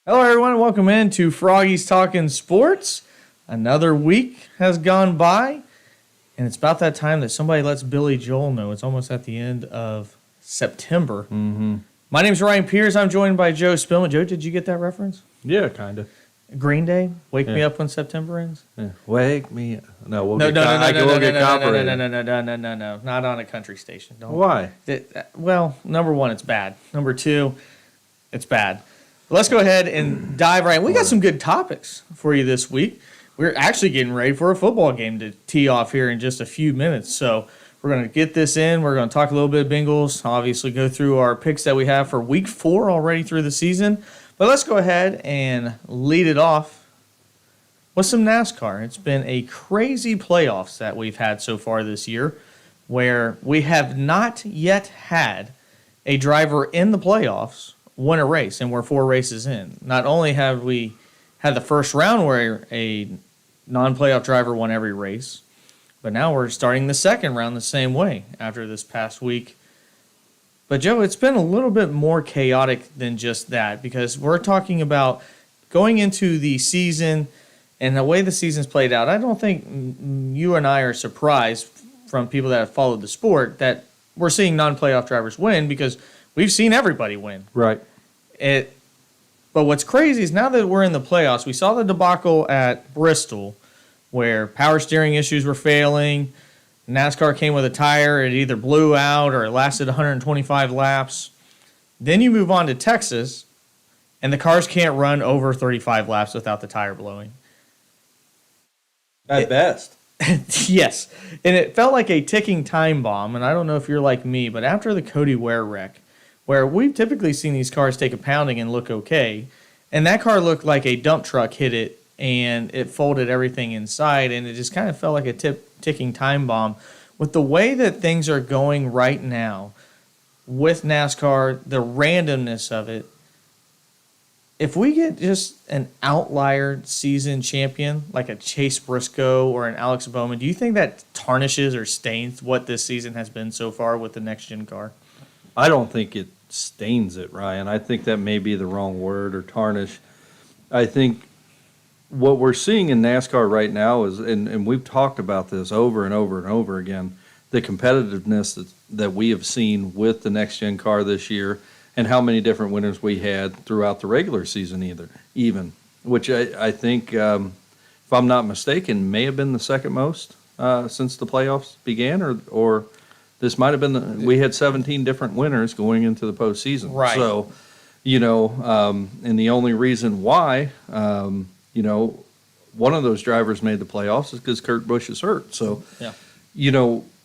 Hello, everyone. Welcome in to Froggy's Talking Sports. Another week has gone by, and it's about that time that somebody lets Billy Joel know. It's almost at the end of September. Mm-hmm. My name's Ryan Pierce. I'm joined by Joe Spillman. Joe, did you get that reference? Yeah, kind of. Green Day, Wake Me Yeah. Up When September Ends? Yeah. Wake me up. No, we'll No, get no, no, no, no, we'll no, get no, no, no, copyrighted. no, not on a country station. Don't. Why? Well, number one, it's bad. Number two, it's bad. Let's go ahead and dive right in. We got some good topics for you this week. We're actually getting ready for a football game to tee off here in just a few minutes. So we're going to get this in. We're going to talk a little bit of Bengals, obviously go through our picks that we have for week 4 already through the season. But let's go ahead and lead it off with some NASCAR. It's been a crazy playoffs that we've had so far this year where we have not yet had a driver in the playoffs win a race, and we're 4 races in. Not only have we had the first round where a non-playoff driver won every race, but now we're starting the second round the same way after this past week. But, Joe, it's been a little bit more chaotic than just that because we're talking about going into the season and the way the season's played out. I don't think you and I are surprised from people that have followed the sport that we're seeing non-playoff drivers win because we've seen everybody win. Right. But what's crazy is now that we're in the playoffs, we saw the debacle at Bristol where power steering issues were failing. NASCAR came with a tire. It either blew out or it lasted 125 laps. Then you move on to Texas, and the cars can't run over 35 laps without the tire blowing. At best. Yes. And it felt like a ticking time bomb, and I don't know if you're like me, but after the Cody Ware wreck, where we've typically seen these cars take a pounding and look okay, and that car looked like a dump truck hit it, and it folded everything inside, and it just kind of felt like a ticking time bomb. With the way that things are going right now with NASCAR, the randomness of it, if we get just an outlier season champion, like a Chase Briscoe or an Alex Bowman, do you think that tarnishes or stains what this season has been so far with the next-gen car? I don't think it stains it, Ryan. I think that may be the wrong word, or tarnish. I think what we're seeing in NASCAR right now is, and we've talked about this over and over and over again, the competitiveness that we have seen with the next-gen car this year and how many different winners we had throughout the regular season even, which I think, if I'm not mistaken, may have been the second most since the playoffs began, or this might have been we had 17 different winners going into the postseason. Right. So, and the only reason why, one of those drivers made the playoffs is because Kurt Busch is hurt. So, Yeah.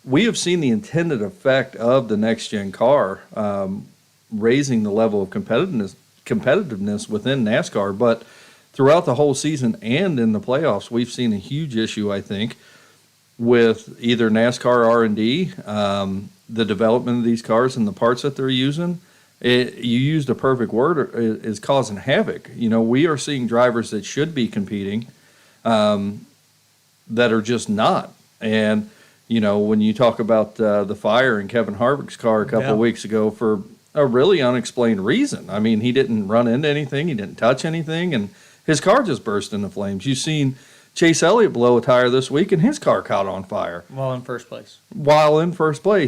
We have seen the intended effect of the next-gen car raising the level of competitiveness within NASCAR. But throughout the whole season and in the playoffs, we've seen a huge issue, I think, with either NASCAR R&D, the development of these cars and the parts that they're using. You used a perfect word, is causing havoc. We are seeing drivers that should be competing that are just not. And, when you talk about the fire in Kevin Harvick's car a couple of weeks ago for a really unexplained reason. I mean, he didn't run into anything. He didn't touch anything. And his car just burst into flames. You've seen Chase Elliott blow a tire this week, and his car caught on fire. While in first place.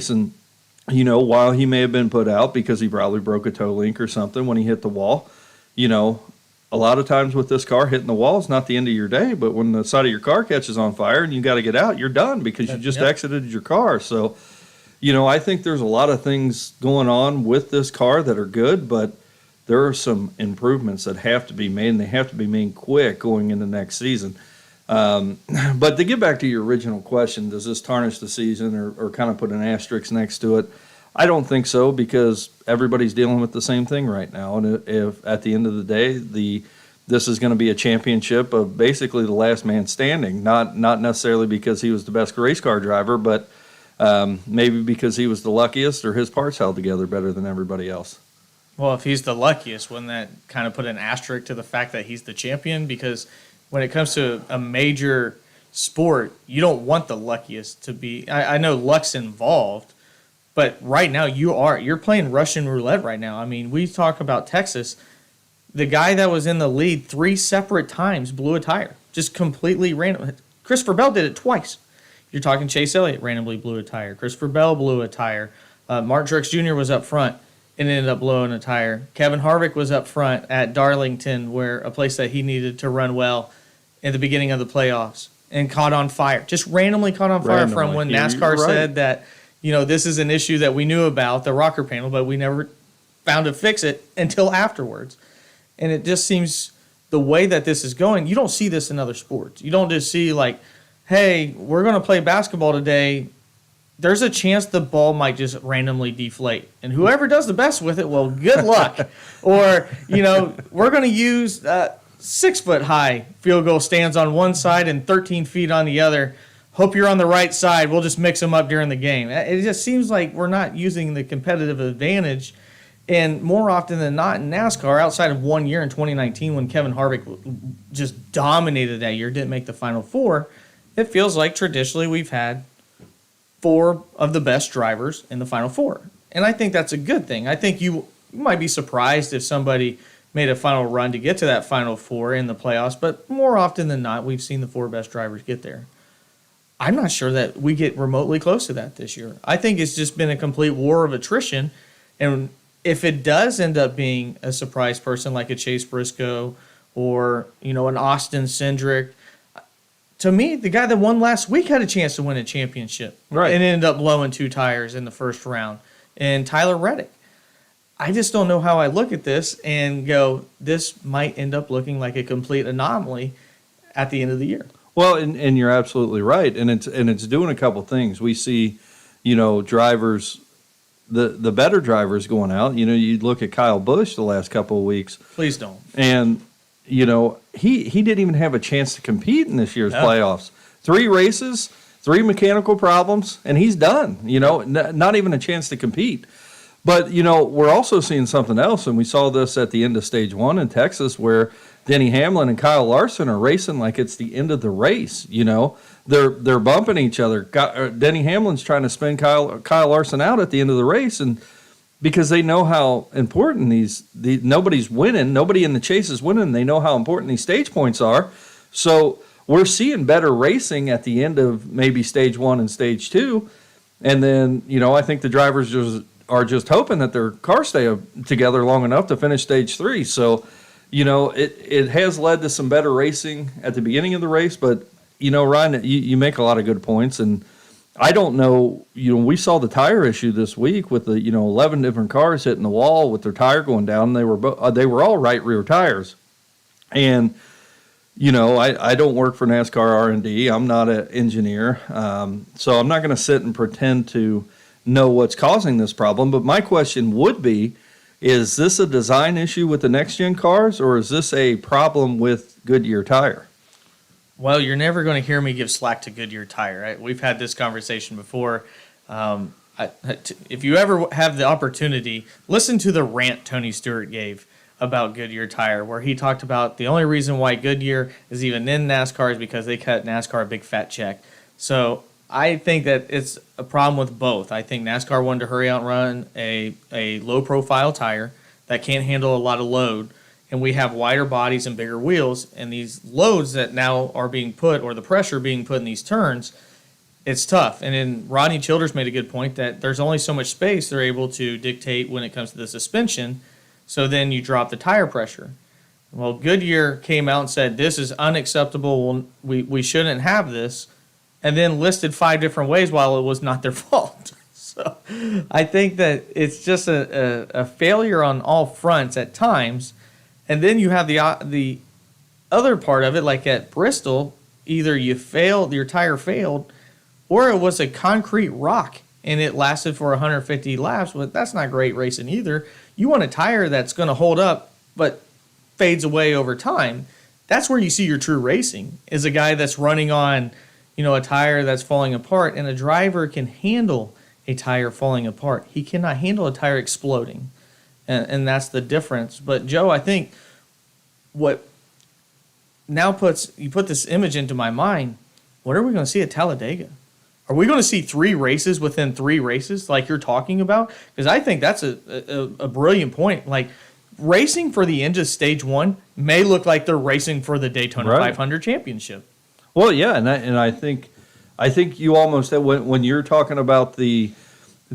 And, while he may have been put out because he probably broke a toe link or something when he hit the wall, a lot of times with this car hitting the wall is not the end of your day, but when the side of your car catches on fire and you got to get out, you're done because you just exited your car. So, I think there's a lot of things going on with this car that are good, but there are some improvements that have to be made, and they have to be made quick going into next season. But to get back to your original question, does this tarnish the season or kind of put an asterisk next to it? I don't think so, because everybody's dealing with the same thing right now. And if at the end of the day, this is going to be a championship of basically the last man standing, not necessarily because he was the best race car driver, but maybe because he was the luckiest or his parts held together better than everybody else. Well, if he's the luckiest, wouldn't that kind of put an asterisk to the fact that he's the champion? Because when it comes to a major sport, you don't want the luckiest to be. I know luck's involved, but right now you're playing Russian roulette right now. I mean, we talk about Texas. the guy that was in the lead 3 separate times blew a tire, just completely random. Christopher Bell did it twice. You're talking Chase Elliott randomly blew a tire. Christopher Bell blew a tire. Martin Truex Jr. was up front and ended up blowing a tire. Kevin Harvick was up front at Darlington, where a place that he needed to run well at the beginning of the playoffs, and caught on fire. Just randomly caught on fire from when NASCAR said that, this is an issue that we knew about, the rocker panel, but we never found to fix it until afterwards. And it just seems the way that this is going, you don't see this in other sports. You don't just see like, hey, we're going to play basketball today. There's a chance the ball might just randomly deflate. And whoever does the best with it, well, good luck. Or, we're going to use 6-foot-high field goal stands on one side and 13 feet on the other. Hope you're on the right side. We'll just mix them up during the game. It just seems like we're not using the competitive advantage. And more often than not in NASCAR, outside of 1 year in 2019 when Kevin Harvick just dominated that year, didn't make the Final Four, it feels like traditionally we've had 4 of the best drivers in the Final Four. And I think that's a good thing. I think you might be surprised if somebody made a final run to get to that Final Four in the playoffs, but more often than not, we've seen the 4 best drivers get there. I'm not sure that we get remotely close to that this year. I think it's just been a complete war of attrition, and if it does end up being a surprise person like a Chase Briscoe or, an Austin Cindric, to me, the guy that won last week had a chance to win a championship. Right. And ended up blowing 2 tires in the first round. And Tyler Reddick. I just don't know how I look at this and go, this might end up looking like a complete anomaly at the end of the year. Well, and you're absolutely right. And it's doing a couple things. We see, drivers, the better drivers going out. You look at Kyle Busch the last couple of weeks. Please don't. And he didn't even have a chance to compete in this year's playoffs. 3 races, 3 mechanical problems, and he's done. Not even a chance to compete. But, we're also seeing something else, and we saw this at the end of stage 1 in Texas where Denny Hamlin and Kyle Larson are racing like it's the end of the race. They're bumping each other. Denny Hamlin's trying to spin Kyle Larson out at the end of the race, and because they know how important nobody's winning, nobody in the chase is winning. They know how important these stage points are. So we're seeing better racing at the end of maybe stage 1 and stage 2. And then, I think the drivers are just hoping that their cars stay together long enough to finish stage 3. So, it has led to some better racing at the beginning of the race. But, Ryan, you make a lot of good points. And I don't know, we saw the tire issue this week with the, 11 different cars hitting the wall with their tire going down. They were all right rear tires. And, I don't work for NASCAR R&D. I'm not an engineer. So I'm not going to sit and pretend to know what's causing this problem. But my question would be, is this a design issue with the next-gen cars, or is this a problem with Goodyear tire? Well, you're never going to hear me give slack to Goodyear tire. Right? We've had this conversation before. If you ever have the opportunity, listen to the rant Tony Stewart gave about Goodyear tire, where he talked about the only reason why Goodyear is even in NASCAR is because they cut NASCAR a big fat check. So I think that it's a problem with both. I think NASCAR wanted to hurry out and run a low-profile tire that can't handle a lot of load, and we have wider bodies and bigger wheels, and these loads that now are being put, or the pressure being put in these turns, it's tough. And then Rodney Childers made a good point that there's only so much space they're able to dictate when it comes to the suspension, so then you drop the tire pressure. Well, Goodyear came out and said, this is unacceptable, we shouldn't have this, and then listed 5 different ways while it was not their fault. So I think that it's just a failure on all fronts at times. And then you have the other part of it, like at Bristol, either your tire failed, or it was a concrete rock and it lasted for 150 laps. But that's not great racing either. You want a tire that's going to hold up but fades away over time. That's where you see your true racing, is a guy that's running on a tire that's falling apart, and a driver can handle a tire falling apart. He cannot handle a tire exploding, and that's the difference. But, Joe, I think what now put this image into my mind, what are we going to see at Talladega? Are we going to see 3 races within 3 races like you're talking about? Because I think that's a brilliant point. Like, racing for the end of stage one may look like they're racing for the Daytona Right. 500 championship. Well, yeah, and I think you almost when you're talking about the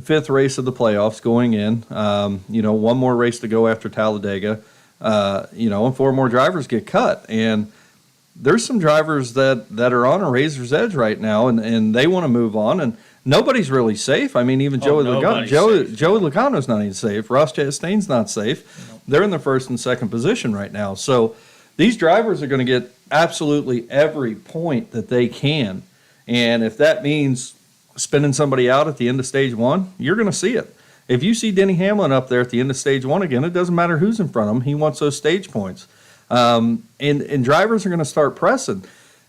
fifth race of the playoffs going in, one more race to go after Talladega, and 4 more drivers get cut, and there's some drivers that are on a razor's edge right now, and they want to move on, and nobody's really safe. I mean, even Joey Logano's not even safe. Ross Chastain's not safe. Nope. They're in the first and second position right now. So these drivers are going to get absolutely every point that they can, and if that means spinning somebody out at the end of stage one, you're going to see it. If you see Denny Hamlin up there at the end of stage one again, it doesn't matter who's in front of him. He wants those stage points. And drivers are going to start pressing.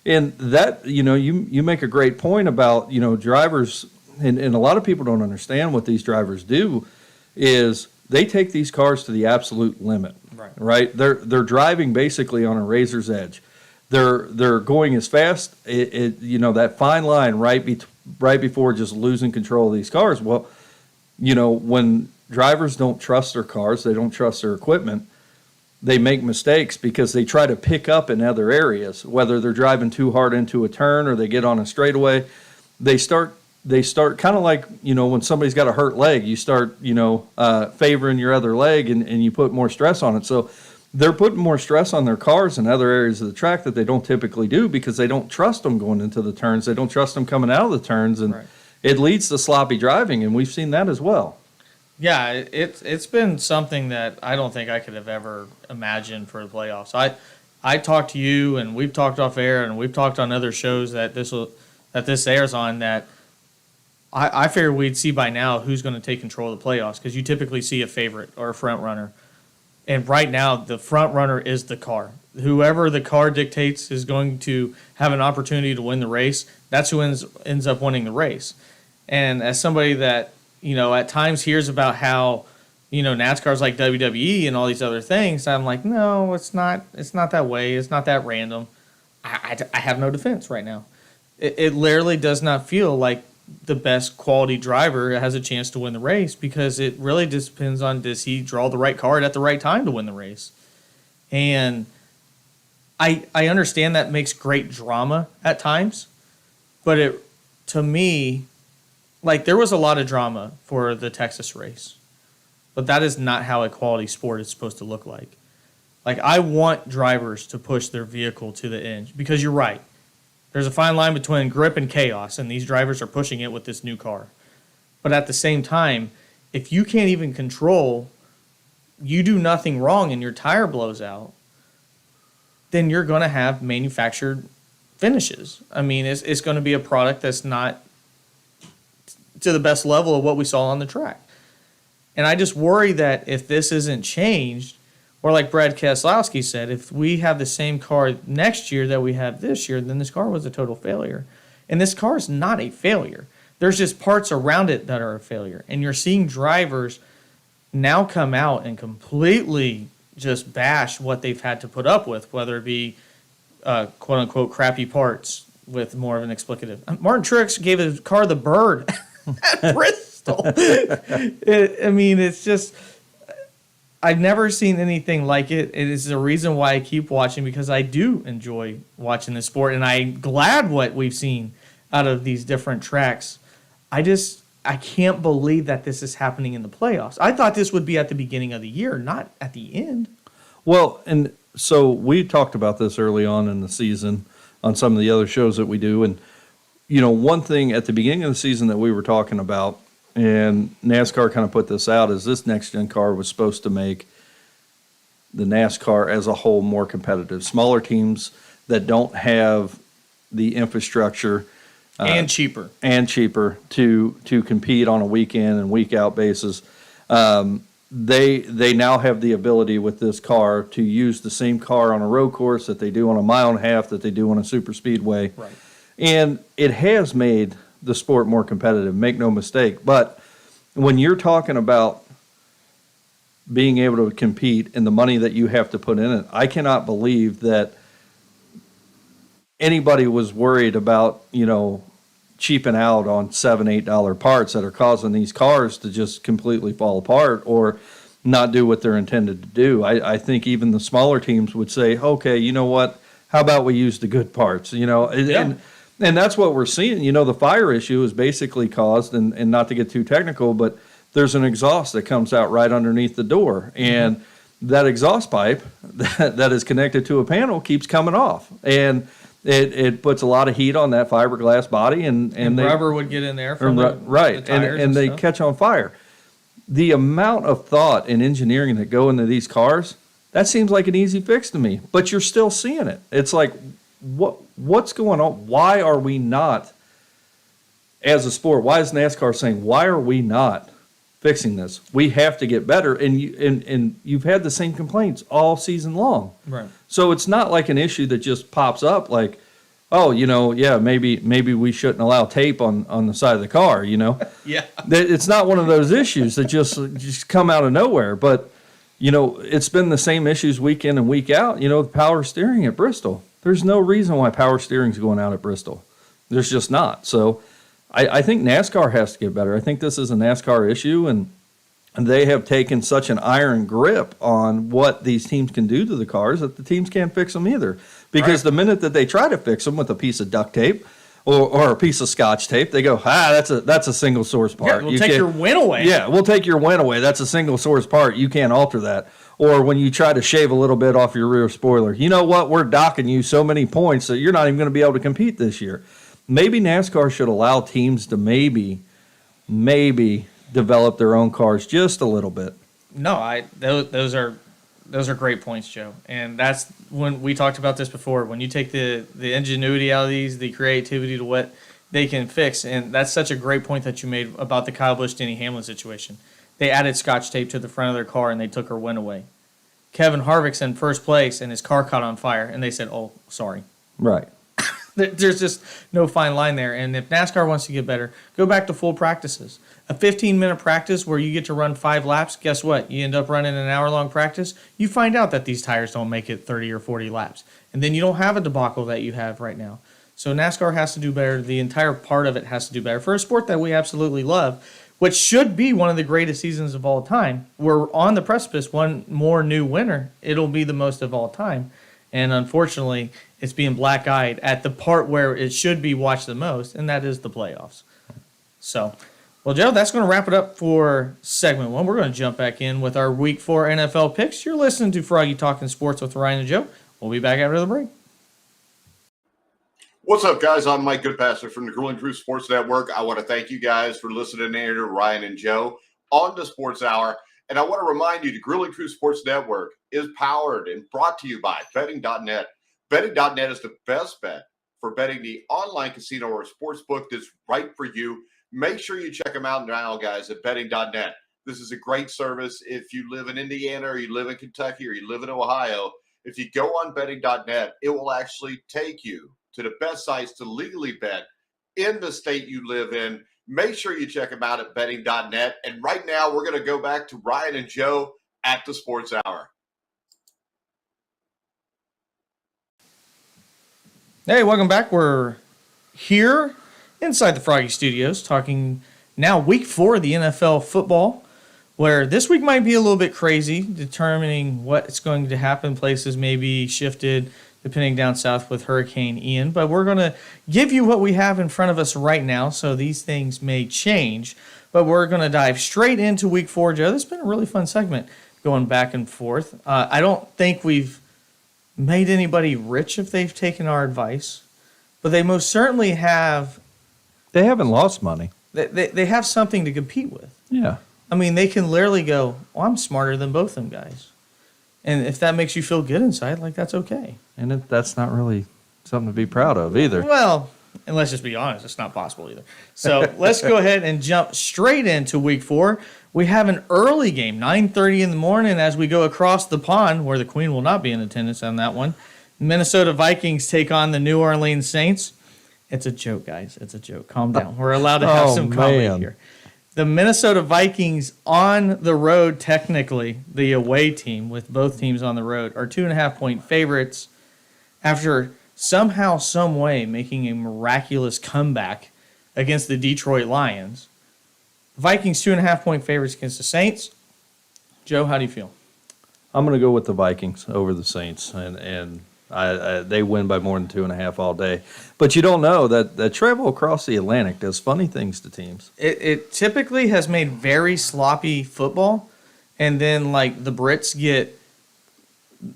And that, you make a great point about, drivers, and a lot of people don't understand what these drivers do, is they take these cars to the absolute limit, right? They're driving basically on a razor's edge. They're going as fast, that fine line right before just losing control of these cars. Well, when drivers don't trust their cars, they don't trust their equipment, they make mistakes because they try to pick up in other areas, whether they're driving too hard into a turn or they get on a straightaway. They start kind of like, when somebody's got a hurt leg, you start, favoring your other leg and you put more stress on it. So they're putting more stress on their cars in other areas of the track that they don't typically do because they don't trust them going into the turns. They don't trust them coming out of the turns. And it leads to sloppy driving, and we've seen that as well. Yeah, it's been something that I don't think I could have ever imagined for the playoffs. I talked to you, and we've talked off air, and we've talked on other shows that this airs on, that I figured we'd see by now who's going to take control of the playoffs, because you typically see a favorite or a front runner. And right now, the front runner is the car. Whoever the car dictates is going to have an opportunity to win the race. That's who ends up winning the race. And as somebody that, at times hears about how, NASCAR's like WWE and all these other things, I'm like, no, it's not that way. It's not that random. I have no defense right now. It literally does not feel like the best quality driver has a chance to win the race, because it really just depends on, does he draw the right card at the right time to win the race? And I understand that makes great drama at times, but to me, like, there was a lot of drama for the Texas race, but that is not how a quality sport is supposed to look like. Like, I want drivers to push their vehicle to the edge, because you're right. There's a fine line between grip and chaos, and these drivers are pushing it with this new car. But at the same time, if you can't even control, you do nothing wrong and your tire blows out, then you're going to have manufactured finishes. I mean, it's going to be a product that's not to the best level of what we saw on the track. And I just worry that if this isn't changed, or like Brad Keselowski said, if we have the same car next year that we have this year, then this car was a total failure. And this car is not a failure. There's just parts around it that are a failure. And you're seeing drivers now come out and completely just bash what they've had to put up with, whether it be quote-unquote crappy parts with more of an explicative. Martin Truex gave his car the bird at Bristol. It's just, I've never seen anything like it. It is the reason why I keep watching, because I do enjoy watching this sport, and I'm glad what we've seen out of these different tracks. I can't believe that this is happening in the playoffs. I thought this would be at the beginning of the year, not at the end. Well, and so we talked about this early on in the season on some of the other shows that we do. And, one thing at the beginning of the season that we were talking about, and NASCAR kind of put this out, is this next-gen car was supposed to make the NASCAR as a whole more competitive. Smaller teams that don't have the infrastructure and cheaper to compete on a week in and week out basis. They now have the ability with this car to use the same car on a road course that they do on a mile and a half, that they do on a super speedway. Right. And it has made the sport more competitive, make no mistake. But when you're talking about being able to compete and the money that you have to put in it, I cannot believe that anybody was worried about, cheaping out on $7-8 parts that are causing these cars to just completely fall apart, or, not do what they're intended to do. I think even the smaller teams would say, okay, you know what? How about we use the good parts? And that's what we're seeing. The fire issue is basically caused, and not to get too technical, but there's an exhaust that comes out right underneath the door. And that exhaust pipe that is connected to a panel keeps coming off. And it puts a lot of heat on that fiberglass body. And rubber would get in there from the tires and they catch on fire. The amount of thought and engineering that go into these cars, that seems like an easy fix to me. But you're still seeing it. It's like, what's going on? Why are we not, as a sport, why is NASCAR saying, why are we not fixing this? We have to get better. And you've had the same complaints all season long. Right. So it's not like an issue that just pops up like, oh, maybe we shouldn't allow tape on the side of the car, Yeah. It's not one of those issues that just come out of nowhere. But, it's been the same issues week in and week out, with power steering at Bristol. There's no reason why power steering's going out at Bristol. There's just not. So I think NASCAR has to get better. I think this is a NASCAR issue, and they have taken such an iron grip on what these teams can do to the cars that the teams can't fix them either. Because the minute that they try to fix them with a piece of duct tape or a piece of Scotch tape, they go, that's a single source part. Yeah, we'll take your win away. Yeah, we'll take your win away. That's a single source part. You can't alter that. Or when you try to shave a little bit off your rear spoiler, you know what? We're docking you so many points that you're not even going to be able to compete this year. Maybe NASCAR should allow teams to maybe develop their own cars just a little bit. No, those are great points, Joe. And that's when we talked about this before. When you take the ingenuity out of these, the creativity to what they can fix, and that's such a great point that you made about the Kyle Busch, Denny Hamlin situation. They added Scotch tape to the front of their car and they took her win away. Kevin Harvick's in first place and his car caught on fire, and they said, "Oh, sorry." Right. There's just no fine line there. And if NASCAR wants to get better, go back to full practices. A 15-minute practice where you get to run 5 laps, guess what? You end up running an hour-long practice. You find out that these tires don't make it 30 or 40 laps. And then you don't have a debacle that you have right now. So NASCAR has to do better. The entire part of it has to do better. For a sport that we absolutely love, which should be one of the greatest seasons of all time, we're on the precipice. One more new winner, it'll be the most of all time. And unfortunately, it's being black-eyed at the part where it should be watched the most, and that is the playoffs. So, well, Joe, that's going to wrap it up for segment 1. We're going to jump back in with our Week 4 NFL picks. You're listening to Froggy Talking Sports with Ryan and Joe. We'll be back after the break. What's up, guys? I'm Mike Goodpasser from the Grilling Crew Sports Network. I want to thank you guys for listening in to Ryan and Joe on the Sports Hour. And I want to remind you, the Grilling Crew Sports Network is powered and brought to you by Betting.net. Betting.net is the best bet for betting the online casino or sports book that's right for you. Make sure you check them out now, guys, at Betting.net. This is a great service. If you live in Indiana or you live in Kentucky or you live in Ohio, if you go on Betting.net, it will actually take you to the best sites to legally bet in the state you live in. Make sure you check them out at Betting.net. And right now, we're going to go back to Ryan and Joe at the Sports Hour. Hey, welcome back. We're here inside the Froggy Studios talking now Week 4 of the NFL football, where this week might be a little bit crazy, determining what's going to happen. Places may be shifted depending down south with Hurricane Ian. But we're going to give you what we have in front of us right now, so these things may change. But we're going to dive straight into Week 4, Joe. This has been a really fun segment going back and forth. I don't think we've made anybody rich if they've taken our advice, but they most certainly have. They haven't lost money. They have something to compete with. Yeah. I mean, they can literally go, "Oh, I'm smarter than both them guys." And if that makes you feel good inside, like, that's okay. And that's not really something to be proud of either. Well, and let's just be honest, it's not possible either. So let's go ahead and jump straight into Week 4. We have an early game, 9:30 in the morning, as we go across the pond, where the Queen will not be in attendance on that one. Minnesota Vikings take on the New Orleans Saints. It's a joke, guys. It's a joke. Calm down. We're allowed to have some comedy here. The Minnesota Vikings on the road, technically, the away team, with both teams on the road, are 2.5-point favorites after somehow, some way, making a miraculous comeback against the Detroit Lions. Vikings 2.5-point favorites against the Saints. Joe, how do you feel? I'm going to go with the Vikings over the Saints, and they win by more than 2.5 all day. But you don't know that travel across the Atlantic does funny things to teams. It typically has made very sloppy football, and then like the Brits get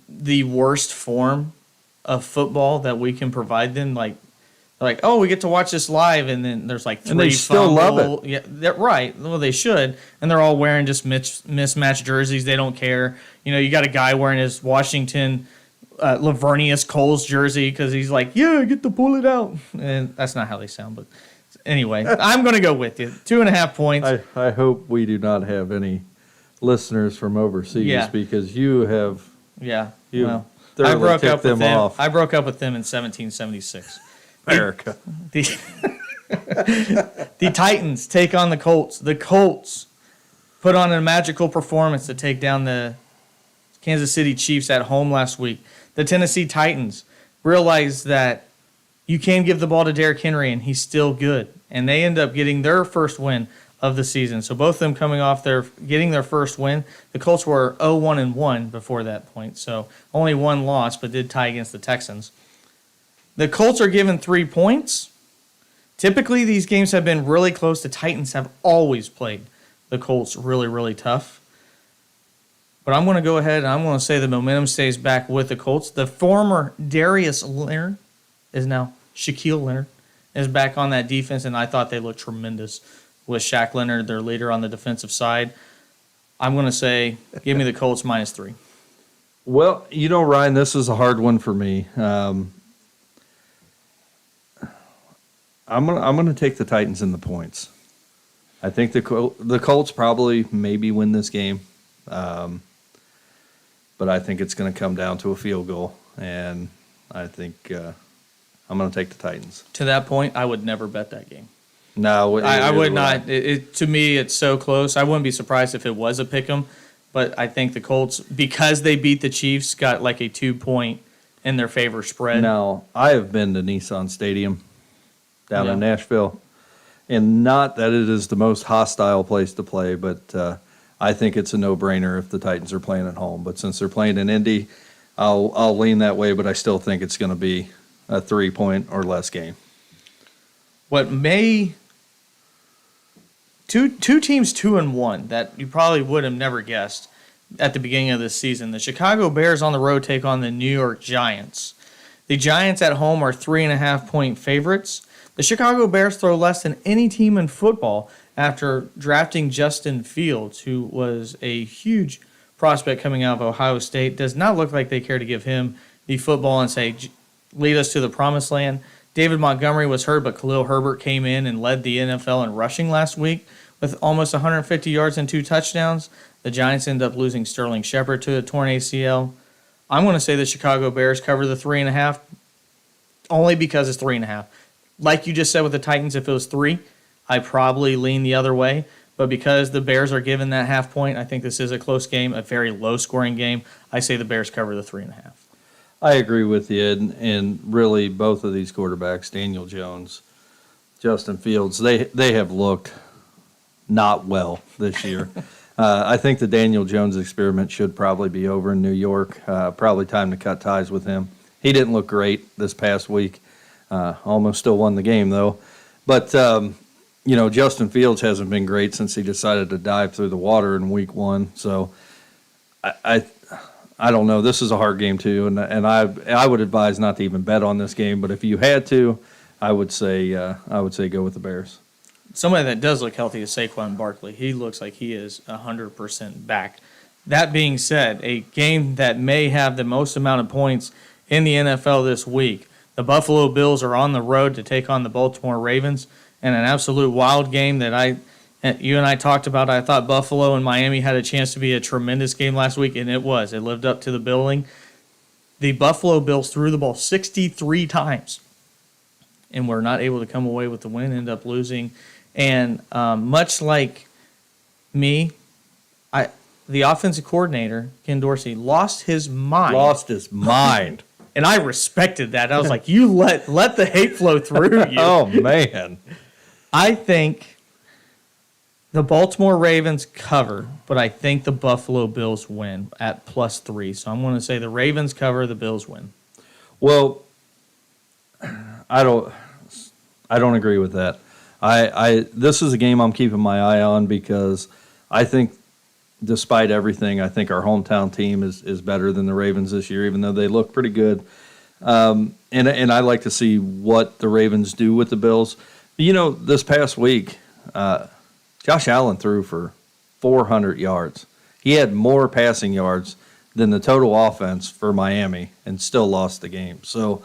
the worst form of football that we can provide them. Like, oh, we get to watch this live, and then there's like 3 And they still love it. Yeah, right. Well, they should, and they're all wearing just mismatched jerseys. They don't care. You know, you got a guy wearing his Washington Lavernius Coles jersey because he's like, yeah, I get to pull it out, and that's not how they sound. But anyway, I'm going to go with you. 2.5 points. I hope we do not have any listeners from overseas because you have Well, thoroughly I broke ticked up with them them. off. I broke up with them in 1776. America. The Titans take on the Colts. The Colts put on a magical performance to take down the Kansas City Chiefs at home last week. The Tennessee Titans realized that you can give the ball to Derrick Henry and he's still good. And they end up getting their first win of the season. So both of them coming off getting their first win. The Colts were 0-1-1 before that point. So only one loss, but did tie against the Texans. The Colts are given 3 points. Typically, these games have been really close. The Titans have always played the Colts really, really tough. But I'm going to go ahead and I'm going to say the momentum stays back with the Colts. The former Darius Leonard is now Shaquille Leonard is back on that defense, and I thought they looked tremendous with Shaq Leonard, their leader on the defensive side. I'm going to say give me the Colts -3. Well, you know, Ryan, this is a hard one for me. I'm gonna take the Titans in the points. I think the Colts probably maybe win this game, but I think it's going to come down to a field goal, and I think I'm going to take the Titans. To that point, I would never bet that game. No, I would not. To me, it's so close. I wouldn't be surprised if it was a pick 'em, but I think the Colts, because they beat the Chiefs, got like a 2-point in their favor spread. Now, I have been to Nissan Stadium down in Nashville, and not that it is the most hostile place to play, but I think it's a no-brainer if the Titans are playing at home. But since they're playing in Indy, I'll lean that way, but I still think it's going to be a 3-point or less game. What may two teams 2-1 that you probably would have never guessed at the beginning of this season. The Chicago Bears on the road take on the New York Giants. The Giants at home are 3.5-point favorites. The Chicago Bears throw less than any team in football after drafting Justin Fields, who was a huge prospect coming out of Ohio State. Does not look like they care to give him the football and say, lead us to the promised land. David Montgomery was hurt, but Khalil Herbert came in and led the NFL in rushing last week with almost 150 yards and 2 touchdowns. The Giants end up losing Sterling Shepard to a torn ACL. I'm going to say the Chicago Bears cover the 3.5 only because it's 3.5. Like you just said with the Titans, if it was 3, I probably lean the other way. But because the Bears are given that half point, I think this is a close game, a very low-scoring game. I say the Bears cover the 3.5. I agree with you, and really both of these quarterbacks, Daniel Jones, Justin Fields, they have looked not well this year. I think the Daniel Jones experiment should probably be over in New York. Probably time to cut ties with him. He didn't look great this past week. Almost still won the game, though. But, Justin Fields hasn't been great since he decided to dive through the water in week 1. So I don't know. This is a hard game, too. And I would advise not to even bet on this game. But if you had to, I would say go with the Bears. Somebody that does look healthy is Saquon Barkley. He looks like he is 100% back. That being said, a game that may have the most amount of points in the NFL this week. The Buffalo Bills are on the road to take on the Baltimore Ravens in an absolute wild game that you and I talked about. I thought Buffalo and Miami had a chance to be a tremendous game last week, and it was. It lived up to the billing. The Buffalo Bills threw the ball 63 times and were not able to come away with the win, ended up losing. And much like me, the offensive coordinator, Ken Dorsey, lost his mind. And I respected that. I was like, you let the hate flow through you. Oh, man. I think The Baltimore Ravens cover, but I think the Buffalo Bills win at +3. So I'm going to say the Ravens cover, the Bills win. Well, I don't agree with that. This is a game I'm keeping my eye on because I think, despite everything, I think our hometown team is better than the Ravens this year, even though they look pretty good. And I like to see what the Ravens do with the Bills. You know, this past week, Josh Allen threw for 400 yards. He had more passing yards than the total offense for Miami and still lost the game. So,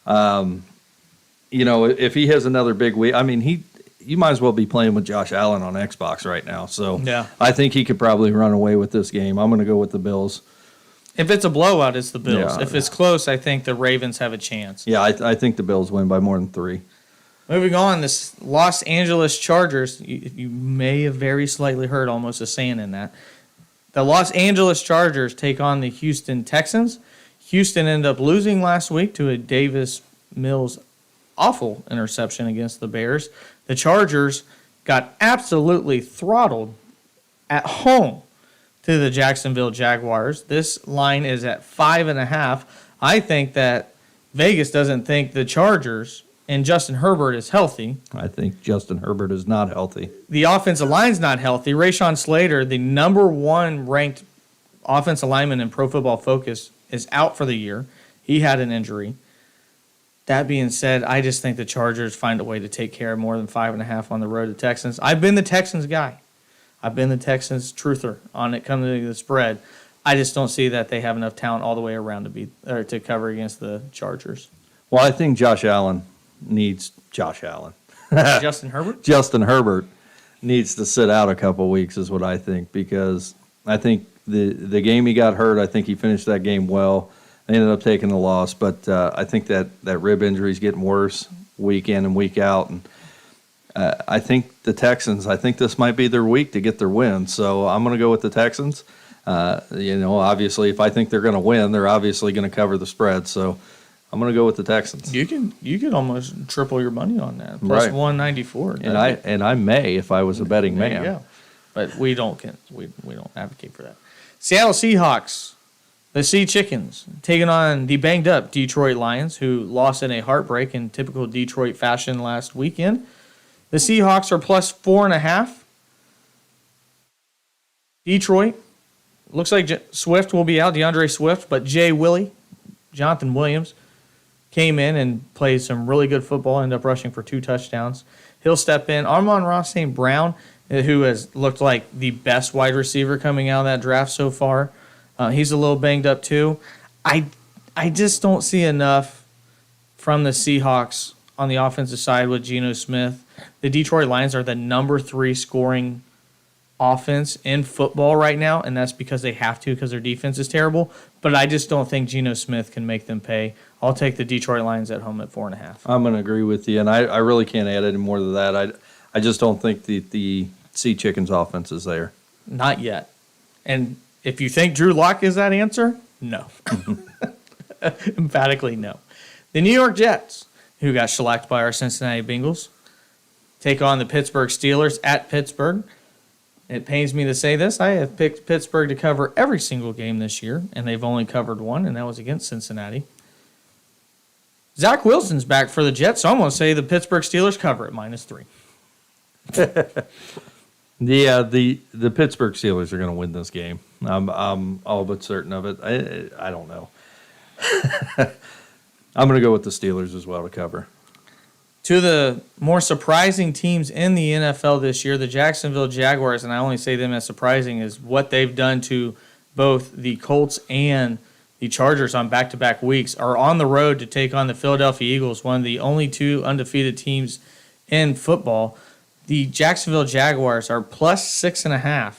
you know, if he has another big week, I mean, you might as well be playing with Josh Allen on Xbox right now. So yeah. I think he could probably run away with this game. I'm going to go with the Bills. If it's a blowout, it's the Bills. Yeah. If it's close, I think the Ravens have a chance. Yeah, I think the Bills win by more than 3. Moving on, this Los Angeles Chargers, you may have very slightly heard almost a saying in that. The Los Angeles Chargers take on the Houston Texans. Houston ended up losing last week to a Davis Mills awful interception against the Bears. The Chargers got absolutely throttled at home to the Jacksonville Jaguars. This line is at 5.5. I think that Vegas doesn't think the Chargers and Justin Herbert is healthy. I think Justin Herbert is not healthy. The offensive line's not healthy. Rashawn Slater, the number 1 ranked offensive lineman in Pro Football Focus, is out for the year. He had an injury. That being said, I just think the Chargers find a way to take care of more than 5.5 on the road to Texans. I've been the Texans guy. I've been the Texans truther on it coming to the spread. I just don't see that they have enough talent all the way around to cover against the Chargers. Well, I think Josh Allen needs Josh Allen. Justin Herbert? Justin Herbert needs to sit out a couple weeks is what I think, because I think the game he got hurt, I think he finished that game well. They ended up taking the loss, but I think that rib injury is getting worse week in and week out. And I think the Texans, I think this might be their week to get their win. So I'm going to go with the Texans. You know, obviously, if I think they're going to win, they're obviously going to cover the spread. So I'm going to go with the Texans. You could almost triple your money on that. Plus Right. 194. And I may if I was a betting There man. you go. But we don't advocate for that. Seattle Seahawks, the Sea Chickens, taking on the banged up Detroit Lions, who lost in a heartbreak in typical Detroit fashion last weekend. The Seahawks are plus 4.5. Detroit, looks like Swift will be out, DeAndre Swift, but Jonathan Williams, came in and played some really good football, ended up rushing for 2 touchdowns. He'll step in. Amon-Ra St. Brown, who has looked like the best wide receiver coming out of that draft so far, he's a little banged up too. I just don't see enough from the Seahawks on the offensive side with Geno Smith. The Detroit Lions are the number 3 scoring offense in football right now, and that's because they have to because their defense is terrible. But I just don't think Geno Smith can make them pay. I'll take the Detroit Lions at home at 4.5. I'm going to agree with you, and I really can't add any more to that. I just don't think the Sea Chickens offense is there. Not yet. And if you think Drew Lock is that answer, no. Emphatically no. The New York Jets, who got shellacked by our Cincinnati Bengals, take on the Pittsburgh Steelers at Pittsburgh. It pains me to say this. I have picked Pittsburgh to cover every single game this year, and they've only covered one, and that was against Cincinnati. Zach Wilson's back for the Jets, so I'm going to say the Pittsburgh Steelers cover at -3. Yeah, the Pittsburgh Steelers are going to win this game. I'm all but certain of it. I don't know. I'm going to go with the Steelers as well to cover. To the more surprising teams in the NFL this year, the Jacksonville Jaguars, and I only say them as surprising, is what they've done to both the Colts and the Chargers on back-to-back weeks, are on the road to take on the Philadelphia Eagles, one of the only 2 undefeated teams in football. The Jacksonville Jaguars are plus 6.5.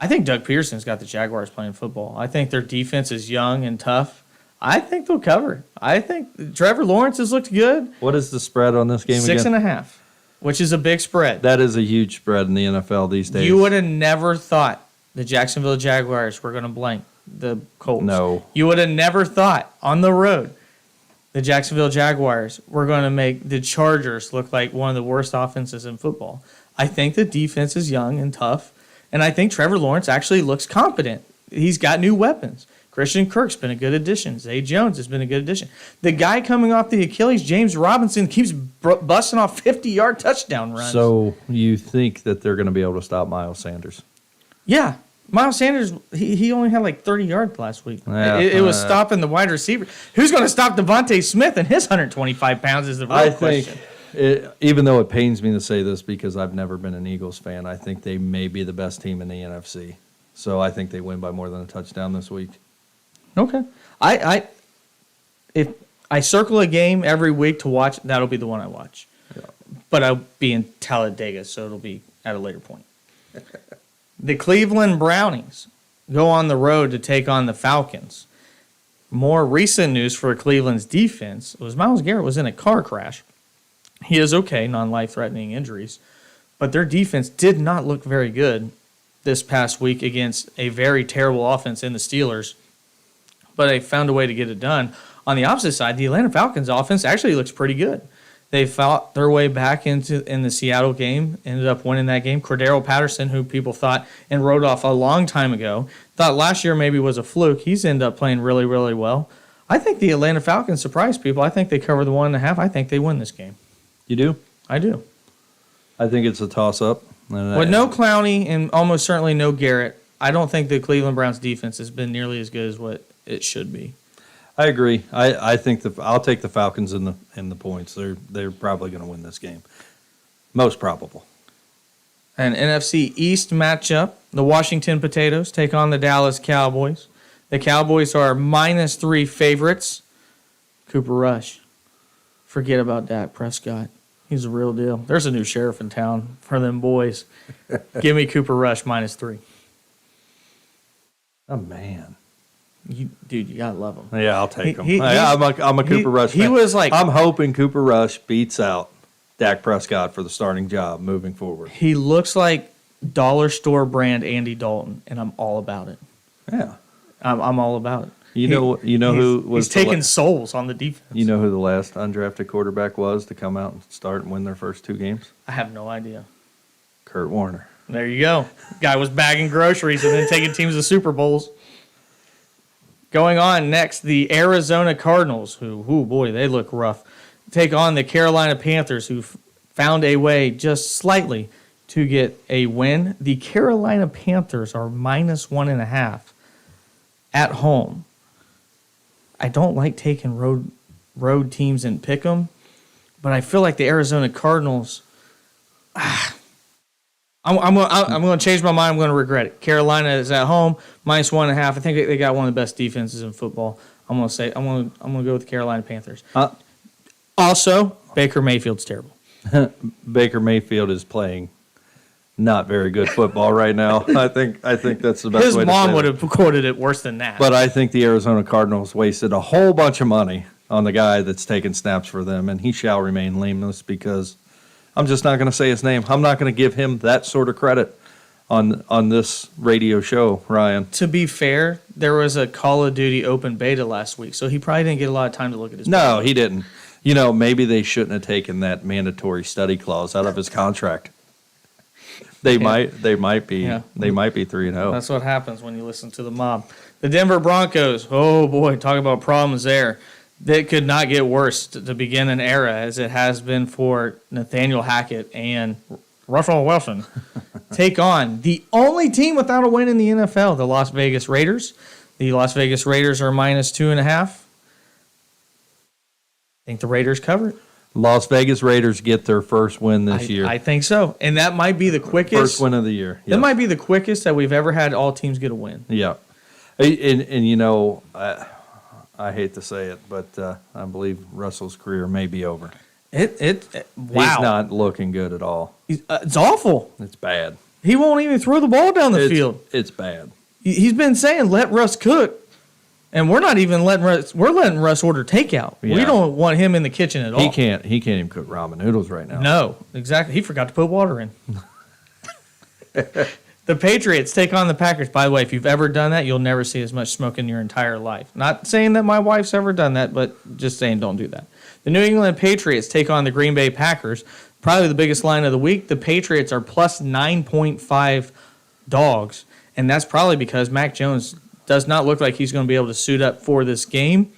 I think Doug Pearson's got the Jaguars playing football. I think their defense is young and tough. I think they'll cover. I think Trevor Lawrence has looked good. What is the spread on this game again? 6.5, which is a big spread. That is a huge spread in the NFL these days. You would have never thought the Jacksonville Jaguars were going to blank the Colts. No. You would have never thought on the road the Jacksonville Jaguars were going to make the Chargers look like one of the worst offenses in football. I think the defense is young and tough, and I think Trevor Lawrence actually looks competent. He's got new weapons. Christian Kirk's been a good addition. Zay Jones has been a good addition. The guy coming off the Achilles, James Robinson, keeps busting off 50-yard touchdown runs. So you think that they're going to be able to stop Miles Sanders? Yeah. Miles Sanders, he only had like 30 yards last week. Yeah, it was stopping the wide receiver. Who's going to stop Devontae Smith and his 125 pounds is the real question. Even though it pains me to say this because I've never been an Eagles fan, I think they may be the best team in the NFC. So I think they win by more than a touchdown this week. Okay. If I circle a game every week to watch, that'll be the one I watch. Yeah. But I'll be in Talladega, so it'll be at a later point. The Cleveland Brownies go on the road to take on the Falcons. More recent news for Cleveland's defense was Myles Garrett was in a car crash. He is okay, non-life-threatening injuries, but their defense did not look very good this past week against a very terrible offense in the Steelers, but they found a way to get it done. On the opposite side, the Atlanta Falcons offense actually looks pretty good. They fought their way back in the Seattle game, ended up winning that game. Cordero Patterson, who people thought and wrote off a long time ago, thought last year maybe was a fluke. He's ended up playing really, really well. I think the Atlanta Falcons surprised people. I think they cover the 1.5. I think they win this game. You do? I do. I think it's a toss-up. With no Clowney and almost certainly no Garrett, I don't think the Cleveland Browns defense has been nearly as good as what it should be. I agree. I think I'll take the Falcons in the points. They're probably going to win this game. Most probable. An NFC East matchup. The Washington Potatoes take on the Dallas Cowboys. The Cowboys are -3 favorites. Cooper Rush. Forget about Dak Prescott. He's a real deal. There's a new sheriff in town for them boys. Give me Cooper Rush -3. Oh, man. Dude, you gotta love him. Yeah, I'll take him. I'm a Cooper Rush fan. He was like, I'm hoping Cooper Rush beats out Dak Prescott for the starting job moving forward. He looks like dollar store brand Andy Dalton, and I'm all about it. Yeah, I'm all about it. You know who was he's taking souls on the defense. You know who the last undrafted quarterback was to come out and start and win their first 2 games? I have no idea. Kurt Warner. There you go. Guy was bagging groceries and then taking teams to Super Bowls. Going on next, the Arizona Cardinals, who boy, they look rough, take on the Carolina Panthers, who found a way just slightly to get a win. The Carolina Panthers are -1.5 at home. I don't like taking road teams and pick them, but I feel like the Arizona Cardinals. I'm going to change my mind. I'm going to regret it. Carolina is at home, -1.5. I think they got one of the best defenses in football. I'm going to go with the Carolina Panthers. Also, Baker Mayfield's terrible. Baker Mayfield is playing not very good football right now. I think that's the best His way to say it. mom would have quoted it worse than that. But I think the Arizona Cardinals wasted a whole bunch of money on the guy that's taking snaps for them, and he shall remain nameless because I'm just not going to say his name. I'm not going to give him that sort of credit on this radio show, Ryan. To be fair, there was a Call of Duty open beta last week, so he probably didn't get a lot of time to look at his No, beta. he didn't. Maybe they shouldn't have taken that mandatory study clause out of his contract. They might be 3-0. That's what happens when you listen to the mob. The Denver Broncos, oh boy, talk about problems there. That could not get worse to begin an era as it has been for Nathaniel Hackett and Russell Wilson. Take on the only team without a win in the NFL, the Las Vegas Raiders. The Las Vegas Raiders are -2.5. I think the Raiders cover it. Las Vegas Raiders get their first win this year. I think so. And that might be the quickest. First win of the year. That might be the quickest that we've ever had all teams get a win. Yeah. And I hate to say it, but I believe Russell's career may be over. Wow. He's not looking good at all. It's awful. It's bad. He won't even throw the ball down the field. It's bad. He's been saying, let Russ cook. And we're not even letting Russ. We're letting Russ order takeout. Yeah. We don't want him in the kitchen at all. He can't even cook ramen noodles right now. No, exactly. He forgot to put water in. The Patriots take on the Packers. By the way, if you've ever done that, you'll never see as much smoke in your entire life. Not saying that my wife's ever done that, but just saying don't do that. The New England Patriots take on the Green Bay Packers. probably the biggest line of the week. The Patriots are plus 9.5 dogs, and that's probably because Mac Jones does not look like he's going to be able to suit up for this game.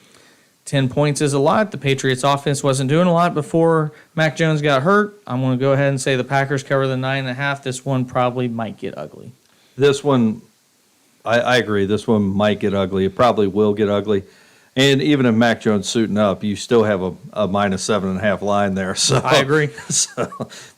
10 points is a lot. The Patriots offense wasn't doing a lot before Mac Jones got hurt. I'm going to go ahead and say the Packers cover the 9.5. This one probably might get ugly. This one, I agree. This one might get ugly. It probably will get ugly. And even if Mac Jones suiting up, you still have a minus 7.5 line there. So I agree. So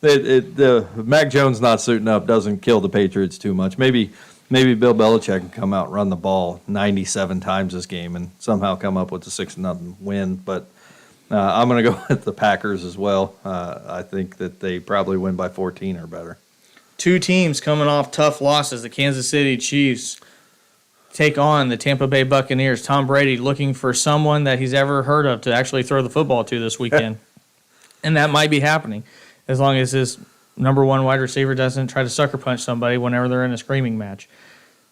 the Mac Jones not suiting up doesn't kill the Patriots too much. Maybe Bill Belichick can come out and run the ball 97 times this game and somehow come up with a 6-0 win. But I'm going to go with the Packers as well. I think that they probably win by 14 or better. Two teams coming off tough losses. The Kansas City Chiefs take on the Tampa Bay Buccaneers. Tom Brady looking for someone that he's ever heard of to actually throw the football to this weekend. And that might be happening as long as his number one wide receiver doesn't try to sucker punch somebody whenever they're in a screaming match.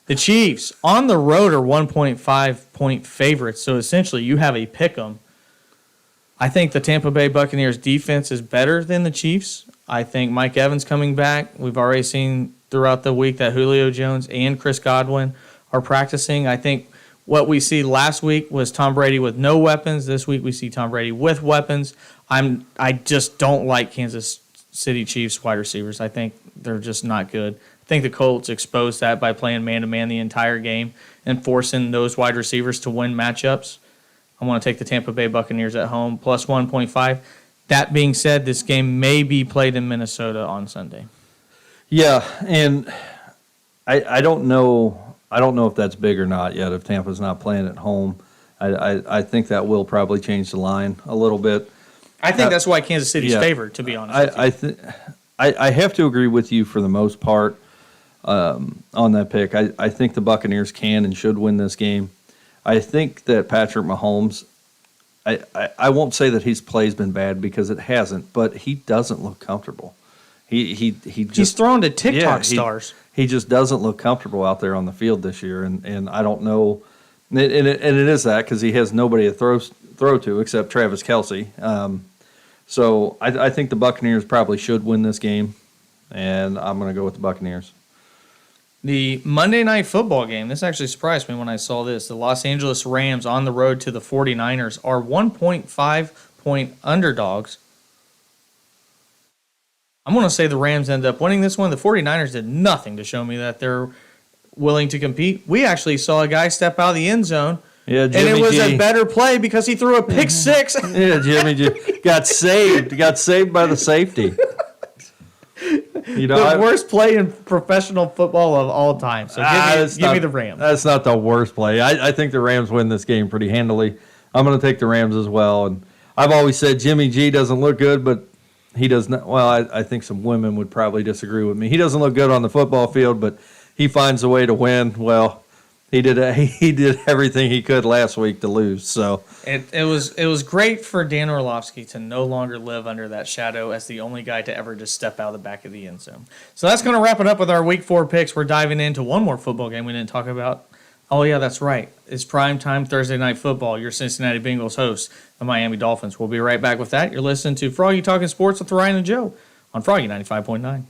The Chiefs on the road are 1.5 point favorites, so essentially you have a pick 'em. I think the Tampa Bay Buccaneers defense is better than the Chiefs. I think Mike Evans coming back. We've already seen throughout the week that Julio Jones and Chris Godwin are practicing. I think what we see last week was Tom Brady with no weapons. This week we see Tom Brady with weapons. I just don't like Kansas City Chiefs wide receivers. I think they're just not good. I think the Colts exposed that by playing man-to-man the entire game and forcing those wide receivers to win matchups. I want to take the Tampa Bay Buccaneers at home, plus 1.5. That being said, this game may be played in Minnesota on Sunday. Yeah, and I don't know. I don't know if that's big or not yet. If Tampa's not playing at home, I think that will probably change the line a little bit. I think that's why Kansas City's favored, to be honest. I have to agree with you for the most part on that pick. I think the Buccaneers can and should win this game. I think that Patrick Mahomes, I won't say that his play's been bad because it hasn't, but he doesn't look comfortable. He's thrown to TikTok stars. He just doesn't look comfortable out there on the field this year, and I don't know. And it is that because he has nobody to throw to except Travis Kelce. So I think the Buccaneers probably should win this game, and I'm going to go with the Buccaneers. The Monday Night Football game, this actually surprised me when I saw this. The Los Angeles Rams on the road to the 49ers are 1.5 point underdogs. I'm going to say the Rams end up winning this one. The 49ers did nothing to show me that they're willing to compete. We actually saw a guy step out of the end zone, and it was a better play because he threw a pick six. Yeah, Jimmy G got saved. Got saved by the safety. The worst play in professional football of all time. So give me the Rams. That's not the worst play. I think the Rams win this game pretty handily. I'm going to take the Rams as well. And I've always said Jimmy G doesn't look good, but he does not. Well, I think some women would probably disagree with me. He doesn't look good on the football field, but he finds a way to win. Well, he did everything he could last week to lose. So it was great for Dan Orlovsky to no longer live under that shadow as the only guy to ever just step out of the back of the end zone. So that's going to wrap it up with our Week 4 picks. We're diving into one more football game we didn't talk about. Oh yeah, that's right. It's primetime Thursday Night Football. Your Cincinnati Bengals host the Miami Dolphins. We'll be right back with that. You're listening to Froggy Talking Sports with Ryan and Joe on Froggy 95.9.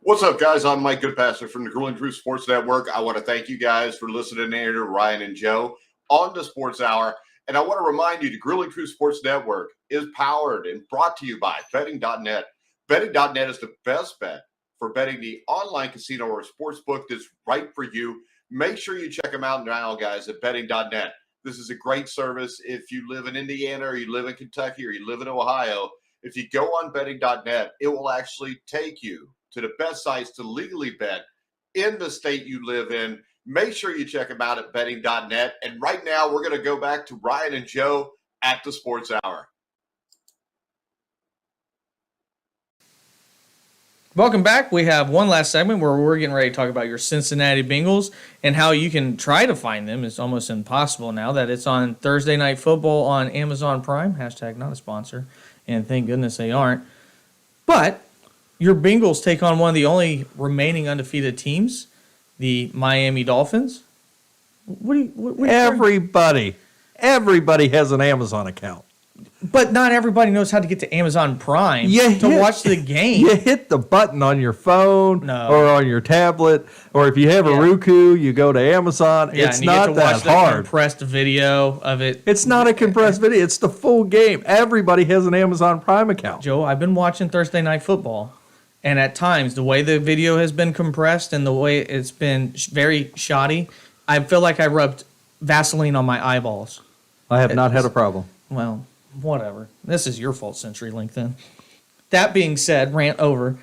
What's up, guys? I'm Mike Goodpasser from the Grueling Truth Sports Network. I want to thank you guys for listening here to Ryan and Joe on the Sports Hour. And I want to remind you, the Grueling Truth Sports Network is powered and brought to you by Betting.net. Betting.net is the best bet for betting the online casino or sports book that's right for you. Make sure you check them out now, guys, at Betting.net. This is a great service. If you live in Indiana or you live in Kentucky or you live in Ohio, if you go on Betting.net, it will actually take you to the best sites to legally bet in the state you live in. Make sure you check them out at betting.net. And right now, we're going to go back to Ryan and Joe at the Sports Hour. Welcome back. We have one last segment where we're getting ready to talk about your Cincinnati Bengals and how you can try to find them. It's almost impossible now that it's on Thursday Night Football on Amazon Prime. Hashtag not a sponsor. And thank goodness they aren't. But your Bengals take on one of the only remaining undefeated teams, the Miami Dolphins. Everybody has an Amazon account. But not everybody knows how to get to Amazon Prime to watch the game. You hit the button on your phone or on your tablet, or if you have a Roku, you go to Amazon. It's and you not get to that watch hard. The compressed video of it. It's not a compressed video. It's the full game. Everybody has an Amazon Prime account. Joe, I've been watching Thursday Night Football, and at times the way the video has been compressed and the way it's been very shoddy, I feel like I rubbed Vaseline on my eyeballs. I have not had a problem. Well, whatever. This is your fault, CenturyLink, then. That being said, rant over.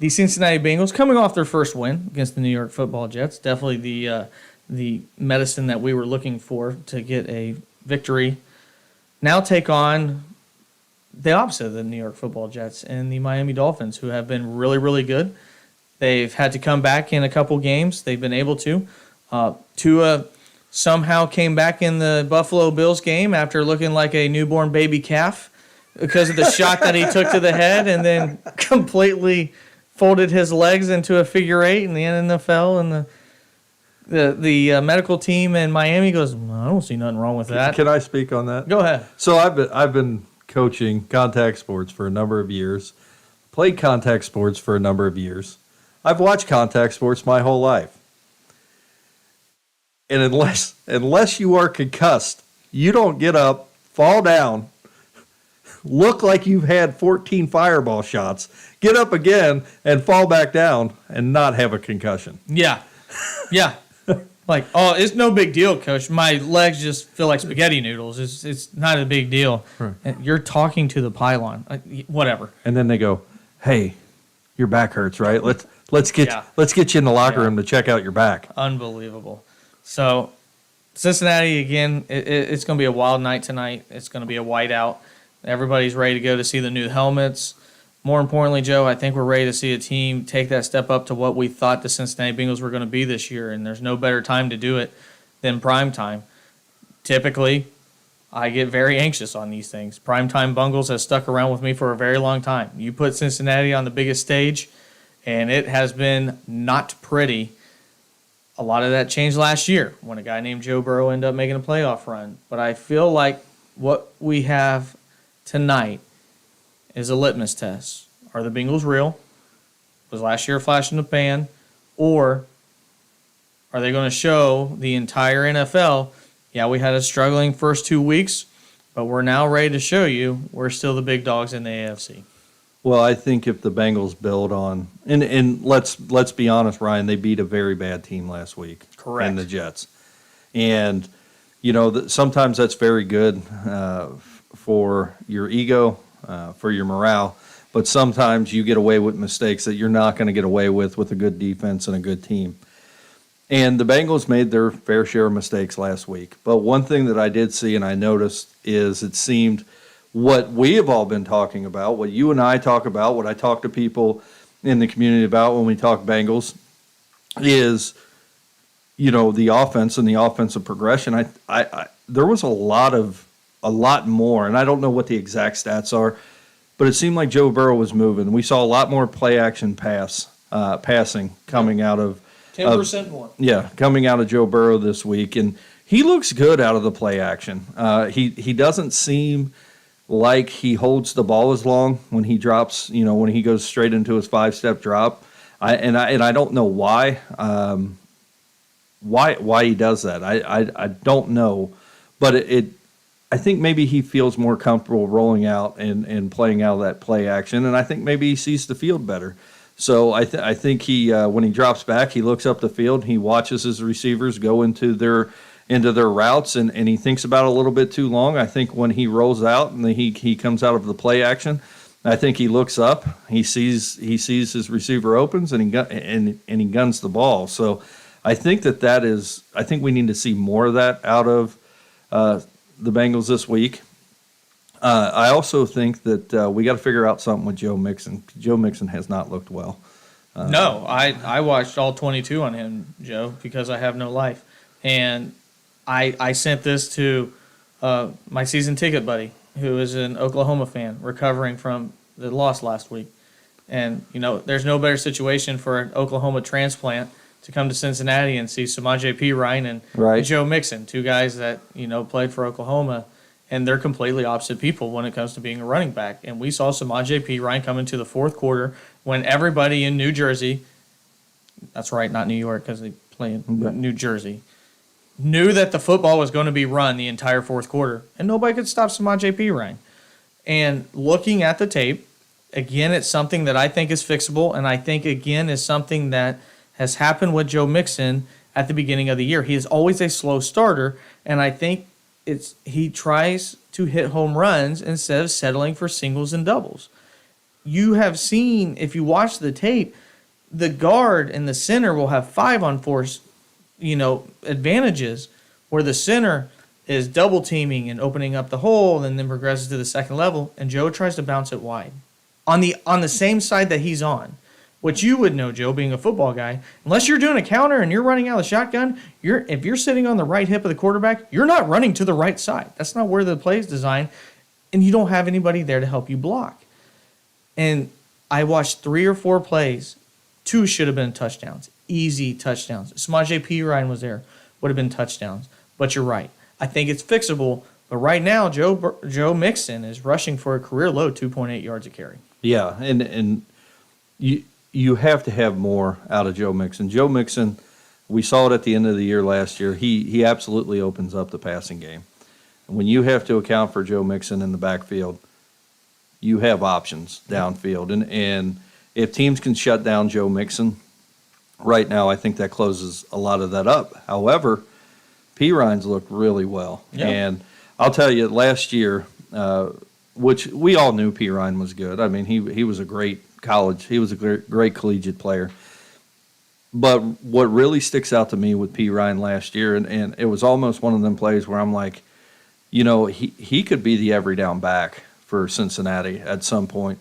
The Cincinnati Bengals coming off their first win against the New York Football Jets. Definitely the medicine that we were looking for to get a victory. Now take on the opposite of the New York Football Jets and the Miami Dolphins, who have been really, really good. They've had to come back in a couple games. They've been able to. Tua somehow came back in the Buffalo Bills game after looking like a newborn baby calf because of the shot that he took to the head, and then completely folded his legs into a figure eight in the NFL. And the medical team in Miami goes, I don't see nothing wrong with that. Can I speak on that? Go ahead. So I've been coaching contact sports for a number of years, played contact sports for a number of years. I've watched contact sports my whole life. And unless you are concussed, you don't get up, fall down, look like you've had 14 fireball shots, get up again, and fall back down and not have a concussion. Yeah. Yeah. Like, oh, it's no big deal, Coach. My legs just feel like spaghetti noodles. It's not a big deal. Right. You're talking to the pylon. Whatever. And then they go, hey, your back hurts, right? Let's get you in the locker room to check out your back. Unbelievable. So, Cincinnati, again, it's going to be a wild night tonight. It's going to be a whiteout. Everybody's ready to go to see the new helmets. More importantly, Joe, I think we're ready to see a team take that step up to what we thought the Cincinnati Bengals were going to be this year, and there's no better time to do it than prime time. Typically, I get very anxious on these things. Primetime Bungles has stuck around with me for a very long time. You put Cincinnati on the biggest stage, and it has been not pretty. A lot of that changed last year when a guy named Joe Burrow ended up making a playoff run. But I feel like what we have tonight is a litmus test. Are the Bengals real? Was last year a flash in the pan? Or are they going to show the entire NFL, yeah, we had a struggling first 2 weeks, but we're now ready to show you we're still the big dogs in the AFC? Well, I think if the Bengals build on, and let's be honest, Ryan, they beat a very bad team last week. Correct. And the Jets. And, sometimes that's very good for your ego, for your morale. But sometimes you get away with mistakes that you're not going to get away with a good defense and a good team. And the Bengals made their fair share of mistakes last week. But one thing that I did see and I noticed is it seemed what we have all been talking about, what you and I talk about, what I talk to people in the community about when we talk Bengals is, the offense and the offensive progression. I there was a lot more, and I don't know what the exact stats are, but it seemed like Joe Burrow was moving. We saw a lot more play action passing coming out of 10% more. Yeah, coming out of Joe Burrow this week, and he looks good out of the play action. He doesn't seem like he holds the ball as long when he drops. When he goes straight into his 5-step drop. I don't know why. Why he does that? I don't know, but I think maybe he feels more comfortable rolling out and playing out of that play action, and I think maybe he sees the field better. So I think he when he drops back, he looks up the field, he watches his receivers go into their routes, and he thinks about it a little bit too long. I think when he rolls out and he comes out of the play action, I think he looks up, he sees his receiver opens, and he guns the ball. So I think that is. I think we need to see more of that out of the Bengals this week. I also think that we got to figure out something with Joe Mixon. Joe Mixon has not looked well. No, I watched all 22 on him, Joe, because I have no life. And I sent this to my season ticket buddy, who is an Oklahoma fan, recovering from the loss last week. And, there's no better situation for an Oklahoma transplant to come to Cincinnati and see Samaje Perine and Right. Joe Mixon, two guys that, played for Oklahoma. and they're completely opposite people when it comes to being a running back. And we saw Samaje Perine come into the fourth quarter when everybody in New Jersey, that's right, not New York because they play in New Jersey, knew that the football was going to be run the entire fourth quarter, and nobody could stop Samaje Perine. And looking at the tape, again, it's something that I think is fixable, and I think, again, is something that has happened with Joe Mixon at the beginning of the year. He is always a slow starter, and I think he tries to hit home runs instead of settling for singles and doubles. You have seen, if you watch the tape, the guard and the center will have 5-on-4, advantages where the center is double teaming and opening up the hole and then progresses to the second level, and Joe tries to bounce it wide. On the same side that he's on. What you would know, Joe, being a football guy, unless you're doing a counter and you're running out of the shotgun, if you're sitting on the right hip of the quarterback, you're not running to the right side. That's not where the play is designed, and you don't have anybody there to help you block. And I watched 3 or 4 plays. 2 should have been touchdowns, easy touchdowns. Samaje Perine was there, would have been touchdowns. But you're right. I think it's fixable. But right now, Joe Mixon is rushing for a career low 2.8 yards a carry. Yeah, and you have to have more out of Joe Mixon. Joe Mixon, we saw it at the end of the year last year. He absolutely opens up the passing game. And when you have to account for Joe Mixon in the backfield, you have options downfield. And if teams can shut down Joe Mixon, right now I think that closes a lot of that up. However, Perine's looked really well. Yeah. And I'll tell you, last year, which we all knew Perine was good. I mean, he was a great great collegiate player. But what really sticks out to me with Perine last year, and it was almost one of them plays where I'm like, he could be the every down back for Cincinnati at some point.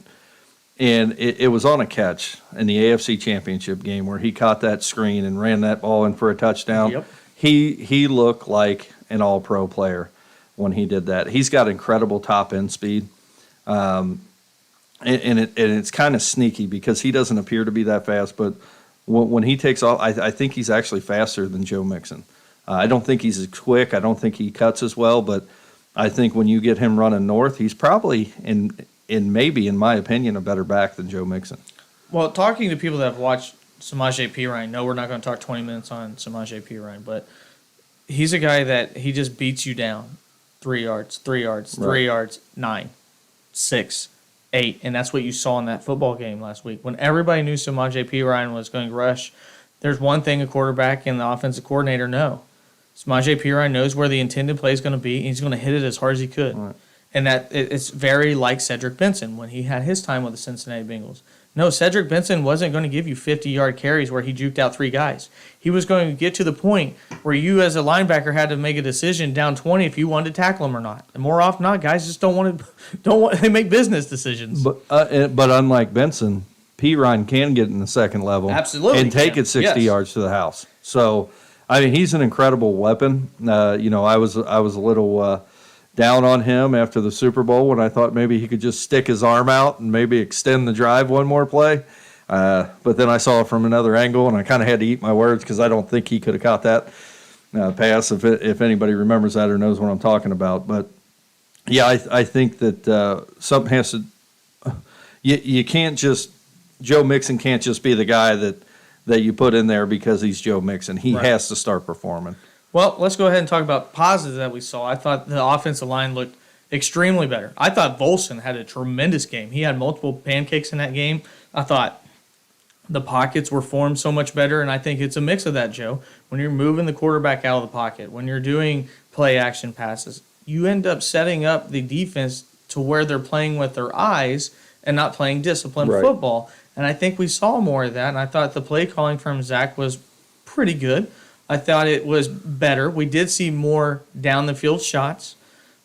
And it was on a catch in the AFC Championship game where he caught that screen and ran that ball in for a touchdown. Yep. He looked like an all-pro player when he did that. He's got incredible top-end speed. And it's kind of sneaky because he doesn't appear to be that fast, but when he takes off, I think he's actually faster than Joe Mixon. I don't think he's as quick. I don't think he cuts as well, but I think when you get him running north, he's probably, maybe, in my opinion, a better back than Joe Mixon. Well, talking to people that have watched Samaje Perine, no, we're not going to talk 20 minutes on Samaje Perine, but he's a guy that he just beats you down. 3 yards, 3 yards, 3 yards, 9, 6, 8, and that's what you saw in that football game last week. When everybody knew Samaje Perine was going to rush, there's one thing a quarterback and the offensive coordinator know. Samaje Perine knows where the intended play is going to be, and he's going to hit it as hard as he could. Right. And that it's very like Cedric Benson when he had his time with the Cincinnati Bengals. No, Cedric Benson wasn't going to give you 50-yard carries where he juked out 3 guys. He was going to get to the point where you as a linebacker had to make a decision down 20 if you wanted to tackle him or not. And more often than not, guys just don't want they make business decisions. But unlike Benson, Perine can get in the second level. Absolutely. And take it 60 yards to the house. So, I mean, he's an incredible weapon. I was a little down on him after the Super Bowl when I thought maybe he could just stick his arm out and maybe extend the drive one more play. But then I saw it from another angle, and I kind of had to eat my words because I don't think he could have caught that pass if anybody remembers that or knows what I'm talking about. But, yeah, I think that something has to – you can't just – Joe Mixon can't just be the guy that you put in there because he's Joe Mixon. He has to start performing. Well, let's go ahead and talk about positives that we saw. I thought the offensive line looked extremely better. I thought Volson had a tremendous game. He had multiple pancakes in that game. I thought the pockets were formed so much better, and I think it's a mix of that, Joe. When you're moving the quarterback out of the pocket, when you're doing play-action passes, you end up setting up the defense to where they're playing with their eyes and not playing disciplined football. And I think we saw more of that, and I thought the play calling from Zach was pretty good. I thought it was better. We did see more down the field shots.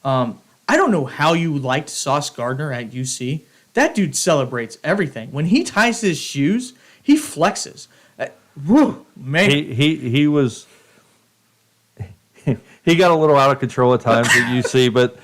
I don't know how you liked Sauce Gardner at UC. That dude celebrates everything. When he ties his shoes, he flexes. Whew, man. He was he got a little out of control at times at UC, but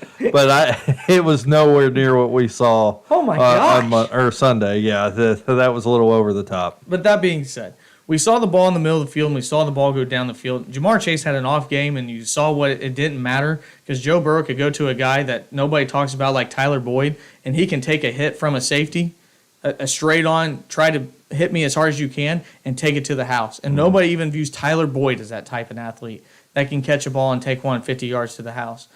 it was nowhere near what we saw. Oh my gosh. On Sunday. Yeah, that was a little over the top. But that being said, we saw the ball in the middle of the field and we saw the ball go down the field. Jamar Chase had an off game, and you saw what it didn't matter because Joe Burrow could go to a guy that nobody talks about like Tyler Boyd, and he can take a hit from a safety, a straight on, try to hit me as hard as you can, and take it to the house. And nobody even views Tyler Boyd as that type of athlete that can catch a ball and take 150 yards to the house.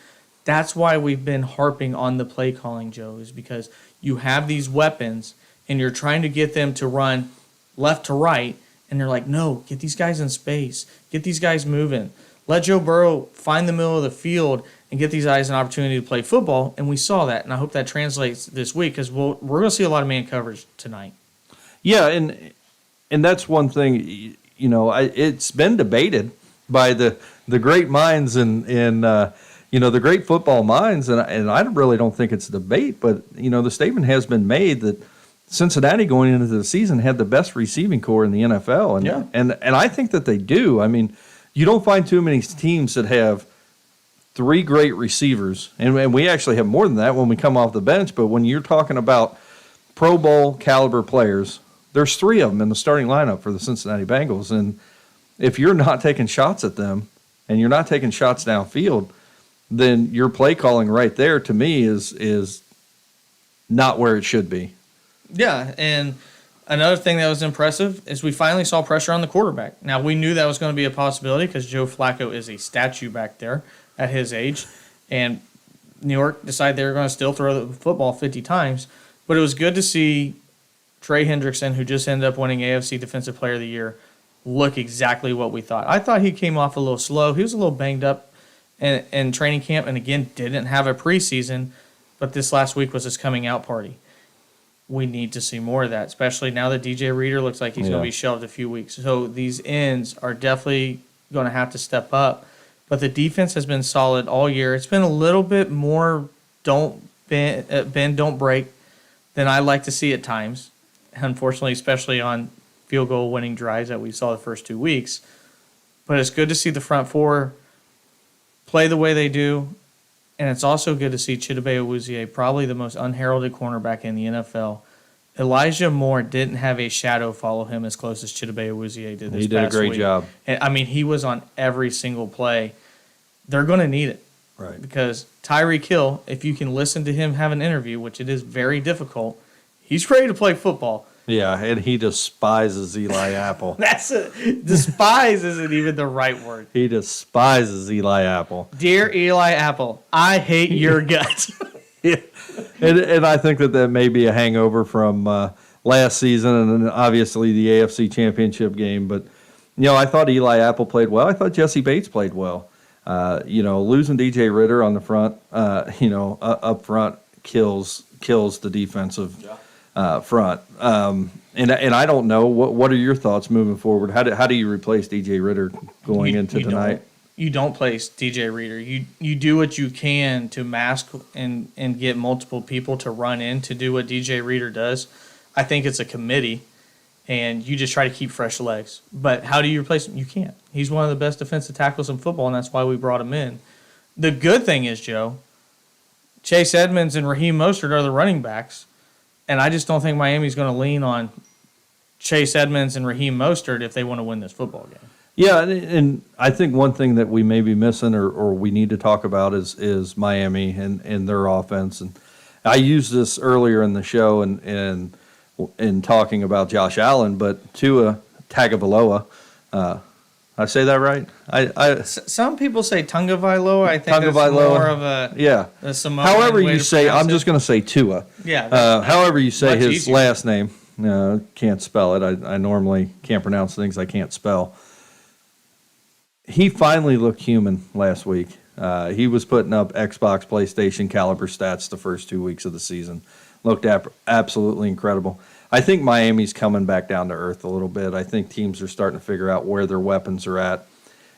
That's why we've been harping on the play calling, Joe, is because you have these weapons and you're trying to get them to run left to right, and they're like, no, get these guys in space. Get these guys moving. Let Joe Burrow find the middle of the field and get these guys an opportunity to play football, and we saw that, and I hope that translates this week because we're going to see a lot of man coverage tonight. Yeah, and that's one thing, it's been debated by the great minds and the great football minds, and I really don't think it's a debate, but, the statement has been made that Cincinnati going into the season had the best receiving core in the NFL, and I think that they do. I mean, you don't find too many teams that have three great receivers, and we actually have more than that when we come off the bench, but when you're talking about Pro Bowl caliber players, there's three of them in the starting lineup for the Cincinnati Bengals, and if you're not taking shots at them and you're not taking shots downfield, then your play calling right there to me is not where it should be. Yeah, and another thing that was impressive is we finally saw pressure on the quarterback. Now, we knew that was going to be a possibility because Joe Flacco is a statue back there at his age, and New York decided they were going to still throw the football 50 times. But it was good to see Trey Hendrickson, who just ended up winning AFC Defensive Player of the Year, look exactly what we thought. I thought he came off a little slow. He was a little banged up in training camp, and again, didn't have a preseason, but this last week was his coming out party. We need to see more of that, especially now that DJ Reader looks like he's going to be shelved a few weeks. So these ends are definitely going to have to step up. But the defense has been solid all year. It's been a little bit more don't bend, don't break than I like to see at times. Unfortunately, especially on field goal winning drives that we saw the first 2 weeks. But it's good to see the front four play the way they do. And it's also good to see Chidobe Awuzie, probably the most unheralded cornerback in the NFL. Elijah Moore didn't have a shadow follow him as close as Chidobe Awuzie did this past week. He did a great job. And, I mean, he was on every single play. They're going to need it. Right. Because Tyreek Hill, if you can listen to him have an interview, which it is very difficult, he's ready to play football. Yeah, and he despises Eli Apple. Despise isn't even the right word. He despises Eli Apple. Dear Eli Apple, I hate your guts. Yeah. And I think that may be a hangover from last season and then obviously the AFC Championship game. But, I thought Eli Apple played well. I thought Jesse Bates played well. Losing DJ Ritter on the front, up front kills the defensive front. And I don't know, what are your thoughts moving forward? How do you replace DJ Ritter going into tonight? You don't place DJ Reader. You do what you can to mask and get multiple people to run in to do what DJ Reader does. I think it's a committee, and you just try to keep fresh legs. But how do you replace him? You can't. He's one of the best defensive tackles in football, and that's why we brought him in. The good thing is, Joe, Chase Edmonds and Raheem Mostert are the running backs, and I just don't think Miami's going to lean on Chase Edmonds and Raheem Mostert if they want to win this football game. Yeah, and I think one thing that we may be missing or we need to talk about is Miami and their offense. And I used this earlier in the show and in talking about Josh Allen, but Tua Tagovailoa, I say that right? Some people say Tagovailoa. I think it's more of a Samoan however way you to say, pronounce I'm just going to say Tua. Yeah. However you say his easier. last name, can't spell it. I normally can't pronounce things I can't spell. He finally looked human last week. He was putting up Xbox, PlayStation caliber stats the first 2 weeks of the season. Looked absolutely incredible. I think Miami's coming back down to earth a little bit. I think teams are starting to figure out where their weapons are at.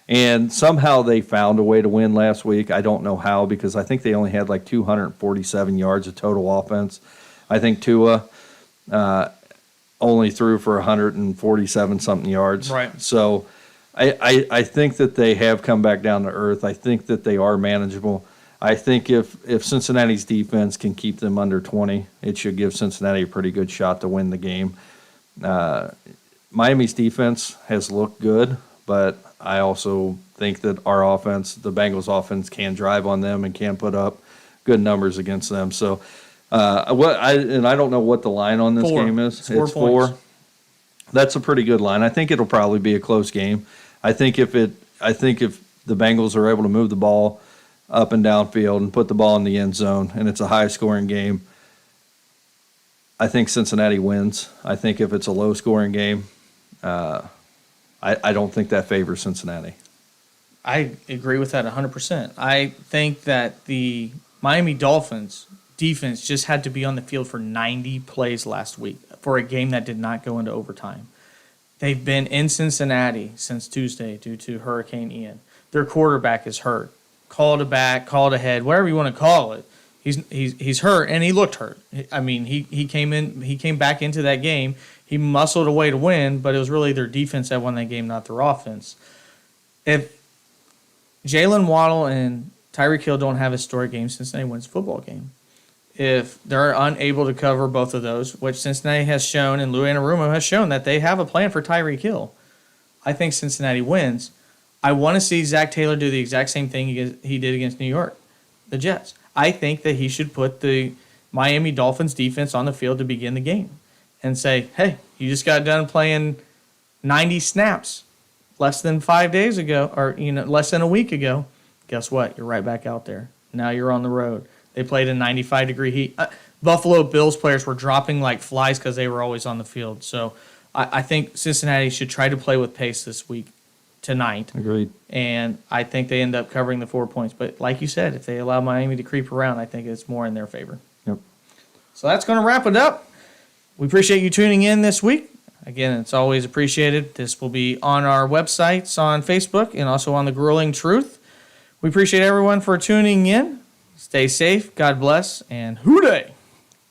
And somehow they found a way to win last week. I don't know how, because I think they only had like 247 yards of total offense. I think Tua only threw for 147-something yards. Right. So I think that they have come back down to earth. I think that they are manageable. I think if Cincinnati's defense can keep them under 20, it should give Cincinnati a pretty good shot to win the game. Miami's defense has looked good, but I also think that our offense, the Bengals offense, can drive on them and can put up good numbers against them. So, I don't know what the line on this game is. It's 4 It's points. 4. That's a pretty good line. I think it'll probably be a close game. I think if the Bengals are able to move the ball up and downfield and put the ball in the end zone, and it's a high-scoring game, I think Cincinnati wins. I think if it's a low-scoring game, I don't think that favors Cincinnati. I agree with that 100%. I think that the Miami Dolphins defense just had to be on the field for 90 plays last week for a game that did not go into overtime. They've been in Cincinnati since Tuesday due to Hurricane Ian. Their quarterback is hurt. Called a back, called ahead, whatever you want to call it. He's hurt, and he looked hurt. I mean, he came back into that game. He muscled away to win, but it was really their defense that won that game, not their offense. If Jalen Waddle and Tyreek Hill don't have historic games, Cincinnati wins the football game. If they're unable to cover both of those, which Cincinnati has shown and Lou Anarumo has shown that they have a plan for Tyreek Hill, I think Cincinnati wins. I want to see Zach Taylor do the exact same thing he did against New York, the Jets. I think that he should put the Miami Dolphins defense on the field to begin the game and say, hey, you just got done playing 90 snaps less than 5 days ago, or less than a week ago. Guess what? You're right back out there. Now you're on the road. They played in 95-degree heat. Buffalo Bills players were dropping like flies because they were always on the field. So I think Cincinnati should try to play with pace this week, tonight. Agreed. And I think they end up covering the 4 points. But like you said, if they allow Miami to creep around, I think it's more in their favor. Yep. So that's going to wrap it up. We appreciate you tuning in this week. Again, it's always appreciated. This will be on our websites on Facebook and also on The Grueling Truth. We appreciate everyone for tuning in. Stay safe, God bless, and hooday!